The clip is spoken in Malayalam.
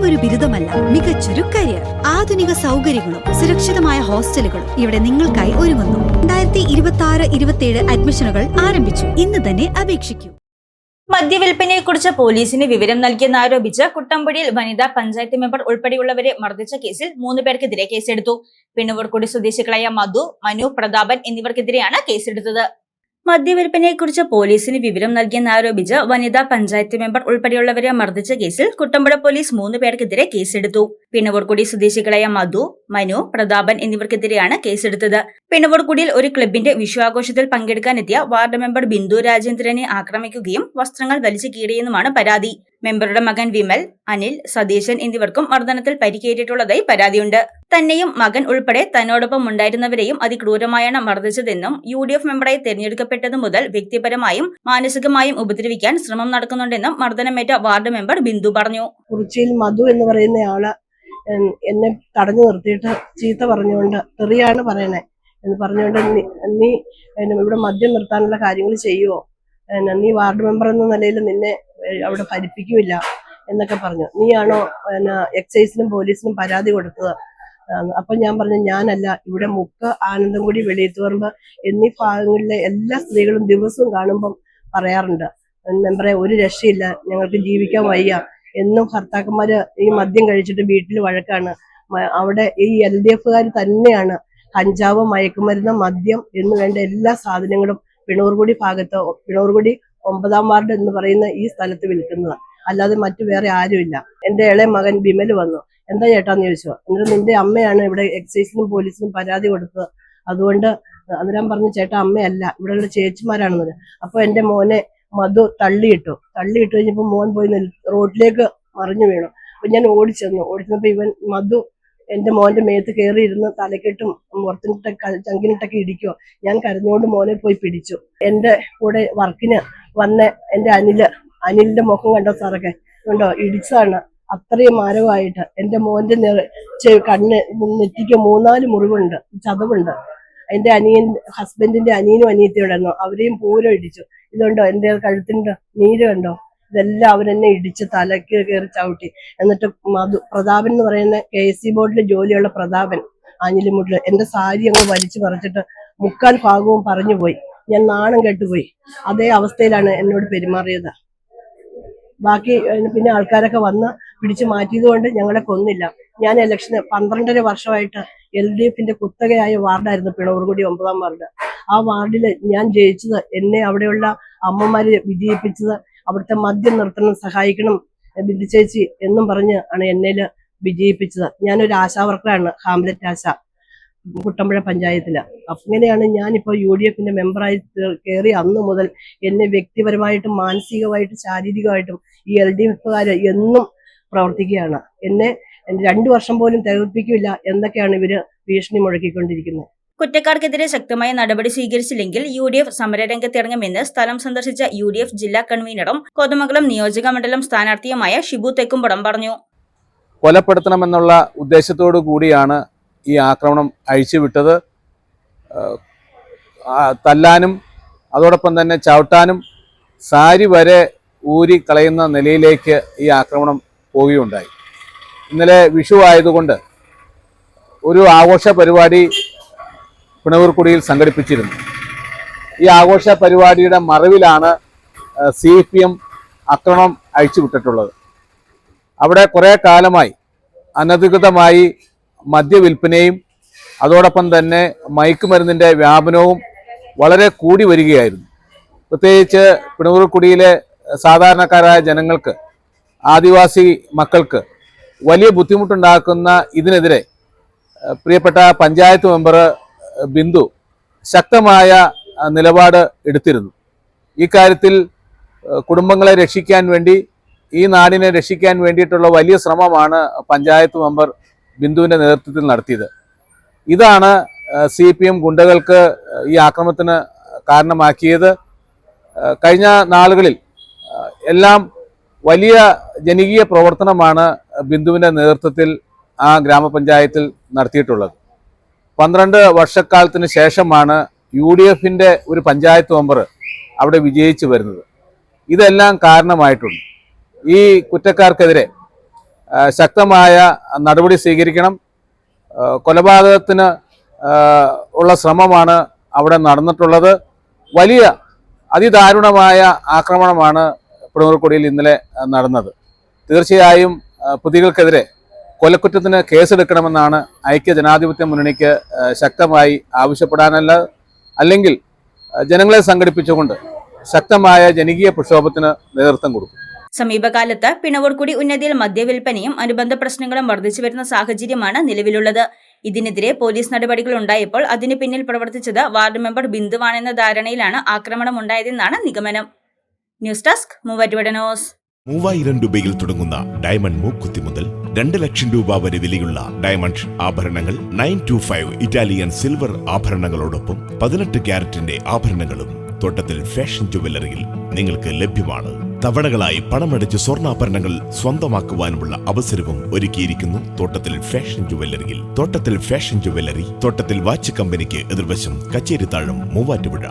വെറുമൊരു ബിരുദമല്ല, മികച്ചൊരു കരിയർ. ആധുനിക സൗകര്യങ്ങളും സുരക്ഷിതമായ ഹോസ്റ്റലുകളും ഇവിടെ നിങ്ങൾക്കായി ഒരുങ്ങുന്നു. 2026-27 അഡ്മിഷനുകൾ ആരംഭിച്ചു. ഇന്ന് തന്നെ അപേക്ഷിക്കൂ. മദ്യവിൽപ്പനയെക്കുറിച്ച് പോലീസിന് വിവരം നൽകിയെന്നാരോപിച്ച് കുട്ടമ്പുഴയിൽ വനിതാ പഞ്ചായത്ത് മെമ്പർ ഉൾപ്പെടെയുള്ളവരെ മർദ്ദിച്ച കേസിൽ 3 പേർക്കെതിരെ കേസെടുത്തു. പിണവൂർക്കുടി സ്വദേശികളായ മധു, മനു, പ്രതാപൻ എന്നിവർക്കെതിരെയാണ് കേസെടുത്തത്. മദ്യവിൽപ്പനയെക്കുറിച്ച് പോലീസിന് വിവരം നൽകിയെന്നാരോപിച്ച് വനിതാ പഞ്ചായത്ത് മെമ്പർ ഉൾപ്പെടെയുള്ളവരെ മർദ്ദിച്ച കേസിൽ കുട്ടമ്പുഴ പോലീസ് 3 പേർക്കെതിരെ കേസെടുത്തു. പിണവൂർക്കുടി സ്വദേശികളായ മധു, മനു, പ്രതാപൻ എന്നിവർക്കെതിരെയാണ് കേസെടുത്തത്. പിണവൂർക്കുടിയിൽ ഒരു ക്ലബിന്റെ വിഷുവാഘോഷത്തിൽ പങ്കെടുക്കാനെത്തിയ വാർഡ് മെമ്പർ ബിന്ദു രാജേന്ദ്രനെ ആക്രമിക്കുകയും വസ്ത്രങ്ങൾ വലിച്ചു കീറിയെന്നുമാണ് പരാതി. മെമ്പറുടെ മകൻ വിമൽ, അനിൽ, സതീശൻ എന്നിവർക്കും മർദ്ദനത്തിൽ പരിക്കേറ്റിട്ടുള്ളതായി പരാതിയുണ്ട്. തന്നെയും മകൻ ഉൾപ്പെടെ തന്നോടൊപ്പം ഉണ്ടായിരുന്നവരെയും അതിക്രൂരമായാണ് മർദ്ദിച്ചതെന്നും UDF മെമ്പറായി തെരഞ്ഞെടുക്കപ്പെട്ടതു മുതൽ വ്യക്തിപരമായും മാനസികമായും ഉപദ്രവിക്കാൻ ശ്രമം നടക്കുന്നുണ്ടെന്നും മർദ്ദനമേറ്റ വാർഡ് മെമ്പർ ബിന്ദു പറഞ്ഞു. കുറിച്ചിയിൽ മധു എന്ന് പറയുന്നയാള് എന്നെ തടഞ്ഞു നിർത്തിയിട്ട് ചീത്ത പറഞ്ഞുകൊണ്ട് തെറിയാണ് പറയണേ എന്ന് പറഞ്ഞുകൊണ്ട് നീ ഇവിടെ മദ്യം നിർത്താനുള്ള കാര്യങ്ങൾ ചെയ്യുവോ, നീ വാർഡ് മെമ്പർ എന്ന നിലയിൽ നിന്നെ അവിടെ ഭരിപ്പിക്കൂല എന്നൊക്കെ പറഞ്ഞു. നീയാണോ എക്സൈസിനും പോലീസിനും പരാതി കൊടുത്തത്? അപ്പൊ ഞാൻ പറഞ്ഞു ഞാനല്ല, ഇവിടെ മുക്ക്, ആനന്ദംകുടി, വെളിയത്തുപറമ്പ് എന്നീ ഭാഗങ്ങളിലെ എല്ലാ സ്ത്രീകളും ദിവസവും കാണുമ്പം പറയാറുണ്ട്, മെമ്പറെ ഒരു രക്ഷയില്ല, ഞങ്ങൾക്ക് ജീവിക്കാൻ വയ്യ എന്നും. ഭർത്താക്കന്മാര് ഈ മദ്യം കഴിച്ചിട്ട് വീട്ടിൽ വഴക്കാണ്. അവിടെ ഈ LDF-കാർ തന്നെയാണ് കഞ്ചാവ്, മയക്കുമരുന്ന്, മദ്യം എന്ന് വേണ്ട എല്ലാ സാധനങ്ങളും പിണൂർകുടി ഭാഗത്ത്, പിണൂർകുടി 9-ാം വാർഡ് എന്ന് പറയുന്ന ഈ സ്ഥലത്ത് വിൽക്കുന്നത്, അല്ലാതെ മറ്റു വേറെ ആരുമില്ല. എന്റെ ഇളയ മകൻ വിമൽ വന്നു, എന്താ ചേട്ടാന്ന് ചോദിച്ചു. എന്നിട്ട് നിന്റെ അമ്മയാണ് ഇവിടെ എക്സൈസിനും പോലീസിനും പരാതി കൊടുത്തത്, അതുകൊണ്ട് അന്നേരം പറഞ്ഞു ചേട്ടാ അമ്മയല്ല, ഇവിടെയുള്ള ചേച്ചിമാരാണെന്നത്. അപ്പൊ എന്റെ മോനെ മധു തള്ളിയിട്ടു കഴിഞ്ഞപ്പോ മോൻ പോയി റോഡിലേക്ക് മറിഞ്ഞു വീണു. അപ്പൊ ഞാൻ ഓടിച്ചെന്നപ്പോ ഇവൻ മധു എന്റെ മോന്റെ മേത്ത് കയറിയിരുന്ന് തലക്കെട്ടും മുറത്തിനിട്ടൊക്കെ ചങ്കിനിട്ടൊക്കെ ഇടിക്കുവോ. ഞാൻ കരഞ്ഞുകൊണ്ട് മോനെ പോയി പിടിച്ചു. എന്റെ കൂടെ വർക്കിന് വന്ന എന്റെ അനിലിന്റെ മുഖം കണ്ടോ സാറൊക്കെ കണ്ടോ, ഇടിച്ചതാണ്. അത്രയും മാരകമായിട്ട് എന്റെ മോന്റെ കണ്ണ് നെറ്റിക്ക് 3-4 മുറിവുണ്ട്, ചതവുണ്ട്. എന്റെ ഹസ്ബൻഡിന്റെ അനിയനും അനിയത്തിയോടായിരുന്നു, അവരെയും പൂരം ഇടിച്ചു. ഇതുണ്ടോ എന്റെ കഴുത്തിന്റെ നീര് കണ്ടോ, ഇതെല്ലാം അവരെന്നെ ഇടിച്ച് തലക്ക് കയറി ചവിട്ടി. എന്നിട്ട് പ്രതാപൻ എന്ന് പറയുന്ന KSC ബോർഡിൽ ജോലിയുള്ള പ്രതാപൻ ആഞ്ഞിലിമുട്ടിൽ എന്റെ സാരി അങ്ങ് വലിച്ചു പറിച്ചിട്ട് 3/4 ഭാഗവും പറഞ്ഞു പോയി. ഞാൻ നാണം കെട്ടുപോയി. അതേ അവസ്ഥയിലാണ് എന്നോട് പെരുമാറിയത്. ബാക്കി പിന്നെ ആൾക്കാരൊക്കെ വന്ന് പിടിച്ചു മാറ്റിയത് കൊണ്ട് ഞങ്ങളെ കൊന്നില്ല. ഞാൻ ഇലക്ഷന് 12.5 വർഷമായിട്ട് LDF-ന്റെ കുത്തകയായ വാർഡായിരുന്നു പിണൂർകുടി 9-ാം വാർഡ്. ആ വാർഡിൽ ഞാൻ ജയിച്ചത്, എന്നെ അവിടെയുള്ള അമ്മമാര് വിജയിപ്പിച്ചത്, അവിടുത്തെ മദ്യം നിർത്തണം, സഹായിക്കണം ബിന്ദു ചേച്ചി എന്നും പറഞ്ഞ് ആണ് എന്നെ വിജയിപ്പിച്ചത്. ഞാനൊരു ആശാവർക്കറാണ്, ഹാംലെറ്റ് ആശ, കുട്ടമ്പുഴ പഞ്ചായത്തില്. അങ്ങനെയാണ് ഞാനിപ്പോൾ UDF-ന്റെ മെമ്പറായി കയറി അന്ന് മുതൽ എന്നെ വ്യക്തിപരമായിട്ടും മാനസികമായിട്ടും ശാരീരികമായിട്ടും ഈ LDF-കാര് എന്നും പ്രവർത്തിക്കുകയാണ്. എന്നെ 2 വർഷം പോലും തികപ്പിക്കില്ല എന്നൊക്കെയാണ് ഇവര് ഭീഷണി മുഴക്കിക്കൊണ്ടിരിക്കുന്നത്. കുറ്റക്കാർക്കെതിരെ ശക്തമായ നടപടി സ്വീകരിച്ചില്ലെങ്കിൽ UDF സമരരംഗത്തിറങ്ങുമെന്ന് സ്ഥലം സന്ദർശിച്ച UDF ജില്ലാ കൺവീനറും കോതമംഗലം നിയോജക മണ്ഡലം സ്ഥാനാർത്ഥിയുമായ ഷിബു തെക്കുംപടം പറഞ്ഞു. കൊലപ്പെടുത്തണമെന്നുള്ള ഉദ്ദേശത്തോടു കൂടിയാണ് ഈ ആക്രമണം അഴിച്ചുവിട്ടത്. തല്ലാനും അതോടൊപ്പം തന്നെ ചവിട്ടാനും സാരി വരെ ഊരി കളയുന്ന നിലയിലേക്ക് ഈ ആക്രമണം പോവുകയുണ്ടായി. ഇന്നലെ വിഷു ആയതുകൊണ്ട് ഒരു ആഘോഷ പരിപാടി പിണവൂർക്കുടിയിൽ സംഘടിപ്പിച്ചിരുന്നു. ഈ ആഘോഷ പരിപാടിയുടെ മറവിലാണ് CPM ആക്രമണം അഴിച്ചുവിട്ടിട്ടുള്ളത്. അവിടെ കുറേ കാലമായി അനധികൃതമായി മദ്യവിൽപ്പനയും അതോടൊപ്പം തന്നെ മയക്കുമരുന്നിൻ്റെ വ്യാപനവും വളരെ കൂടി വരികയായിരുന്നു. പ്രത്യേകിച്ച് പിണവൂർക്കുടിയിലെ സാധാരണക്കാരായ ജനങ്ങൾക്ക്, ആദിവാസി മക്കൾക്ക് വലിയ ബുദ്ധിമുട്ടുണ്ടാക്കുന്ന ഇതിനെതിരെ പ്രിയപ്പെട്ട പഞ്ചായത്ത് മെമ്പർ ബിന്ദു ശക്തമായ നിലപാട് എടുത്തിരുന്നു. ഈ കാര്യത്തിൽ കുടുംബങ്ങളെ രക്ഷിക്കാൻ വേണ്ടി, ഈ നാടിനെ രക്ഷിക്കാൻ വേണ്ടിയിട്ടുള്ള വലിയ ശ്രമമാണ് പഞ്ചായത്ത് മെമ്പർ ബിന്ദുവിൻ്റെ നേതൃത്വത്തിൽ നടത്തിയത്. ഇതാണ് CPM ഗുണ്ടകൾക്ക് ഈ ആക്രമണത്തിന് കാരണമാക്കിയത്. കഴിഞ്ഞ നാളുകളിൽ എല്ലാം വലിയ ജനകീയ പ്രവർത്തനമാണ് ബിന്ദുവിൻ്റെ നേതൃത്വത്തിൽ ആ ഗ്രാമപഞ്ചായത്തിൽ നടത്തിയിട്ടുള്ളത്. 12 വർഷക്കാലത്തിന് ശേഷമാണ് UDF-ന്റെ ഒരു പഞ്ചായത്ത് മെമ്പർ അവിടെ വിജയിച്ചു വരുന്നത്. ഇതെല്ലാം കാരണമായിട്ടുണ്ട്. ഈ കുറ്റക്കാർക്കെതിരെ ശക്തമായ നടപടി സ്വീകരിക്കണം. കൊലപാതകത്തിന് ഉള്ള ശ്രമമാണ് അവിടെ നടന്നിട്ടുള്ളത്. വലിയ അതിദാരുണമായ ആക്രമണമാണ് പിണവർക്കുടിയിൽ ഇന്നലെ നടന്നത്. തീർച്ചയായും പ്രതികൾക്കെതിരെ കൊലക്കുറ്റത്തിന് കേസെടുക്കണമെന്നാണ് ഐക്യജനാധിപത്യ മുന്നണിക്ക് ശക്തമായി ആവശ്യപ്പെടാനല്ല, അല്ലെങ്കിൽ ജനങ്ങളെ സംഘടിപ്പിച്ചുകൊണ്ട് ശക്തമായ ജനകീയ പ്രക്ഷോഭത്തിന് നേതൃത്വം കൊടുക്കും. സമീപകാലത്ത് പിണവർക്കുടി ഉന്നതിയിൽ മദ്യവിൽപ്പനയും അനുബന്ധ പ്രശ്നങ്ങളും വർദ്ധിച്ചു വരുന്ന സാഹചര്യമാണ് നിലവിലുള്ളത്. ഇതിനെതിരെ പോലീസ് നടപടികൾ ഉണ്ടായപ്പോൾ അതിന് പിന്നിൽ പ്രവർത്തിച്ചത് വാർഡ് മെമ്പർ ബിന്ദുവാണെന്ന ധാരണയിലാണ് ആക്രമണം ഉണ്ടായതെന്നാണ് നിഗമനം. News desk Muvattupuzha news. 3000 രൂപയിൽ തുടങ്ങുന്ന ഡയമണ്ട് മൂക്കുത്തി മുതൽ 2 ലക്ഷം രൂപ വരെ വിലയുള്ള ഡയമണ്ട് ആഭരണങ്ങൾ, 925 ഇറ്റാലിയൻ സിൽവർ ആഭരണങ്ങളോടൊപ്പം 18 ക്യാരറ്റിന്റെ ആഭരണങ്ങളും തോട്ടത്തിൽ ഫാഷൻ ജുവലറിയിൽ നിങ്ങൾക്ക് ലഭ്യമാണ്. തവണകളായി പണമടച്ച് സ്വർണ്ണാഭരണങ്ങൾ സ്വന്തമാക്കുവാനുമുള്ള അവസരവും ഒരുക്കിയിരിക്കുന്നു തോട്ടത്തിൽ ഫാഷൻ ജുവലറിയിൽ. തോട്ടത്തിൽ ഫാഷൻ ജുവലറി, തോട്ടത്തിൽ വാച്ച് കമ്പനിക്ക് എതിർവശം, കച്ചേരിത്താഴം, മൂവാറ്റുപുഴ.